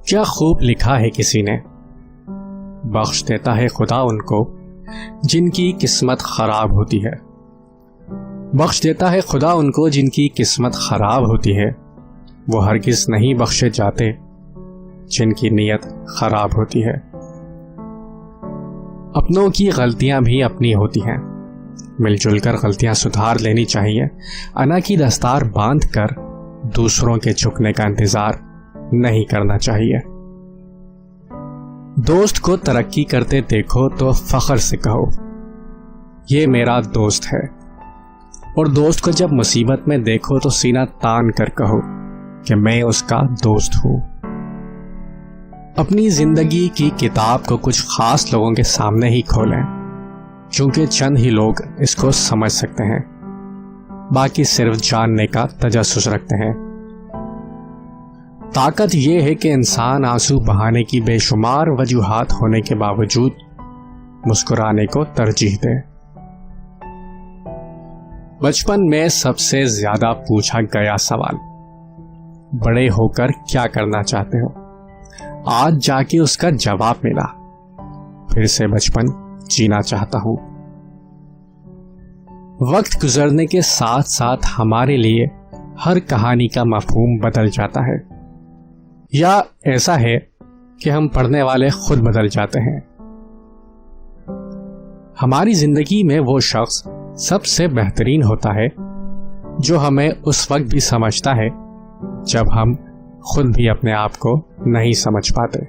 کیا خوب لکھا ہے کسی نے، بخش دیتا ہے خدا ان کو جن کی قسمت خراب ہوتی ہے۔ بخش دیتا ہے خدا ان کو جن کی قسمت خراب ہوتی ہے، وہ ہرگز نہیں بخشے جاتے جن کی نیت خراب ہوتی ہے۔ اپنوں کی غلطیاں بھی اپنی ہوتی ہیں، مل جل کر غلطیاں سدھار لینی چاہیے، انا کی دستار باندھ کر دوسروں کے جھکنے کا انتظار نہیں کرنا چاہیے۔ دوست کو ترقی کرتے دیکھو تو فخر سے کہو یہ میرا دوست ہے، اور دوست کو جب مصیبت میں دیکھو تو سینہ تان کر کہو کہ میں اس کا دوست ہوں۔ اپنی زندگی کی کتاب کو کچھ خاص لوگوں کے سامنے ہی کھولیں، چونکہ چند ہی لوگ اس کو سمجھ سکتے ہیں، باقی صرف جاننے کا تجسس رکھتے ہیں۔ طاقت یہ ہے کہ انسان آنسو بہانے کی بے شمار وجوہات ہونے کے باوجود مسکرانے کو ترجیح دے۔ بچپن میں سب سے زیادہ پوچھا گیا سوال، بڑے ہو کر کیا کرنا چاہتے ہو؟ آج جا کے اس کا جواب ملا، پھر سے بچپن جینا چاہتا ہوں۔ وقت گزرنے کے ساتھ ساتھ ہمارے لیے ہر کہانی کا مفہوم بدل جاتا ہے، یا ایسا ہے کہ ہم پڑھنے والے خود بدل جاتے ہیں۔ ہماری زندگی میں وہ شخص سب سے بہترین ہوتا ہے جو ہمیں اس وقت بھی سمجھتا ہے جب ہم خود بھی اپنے آپ کو نہیں سمجھ پاتے۔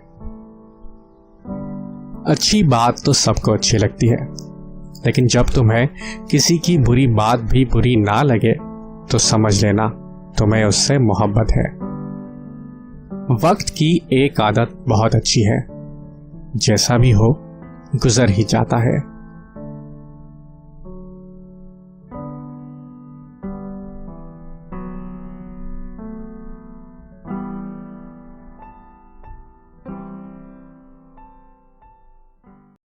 اچھی بات تو سب کو اچھی لگتی ہے، لیکن جب تمہیں کسی کی بری بات بھی بری نہ لگے تو سمجھ لینا تمہیں اس سے محبت ہے۔ وقت کی ایک عادت بہت اچھی ہے، جیسا بھی ہو گزر ہی جاتا ہے۔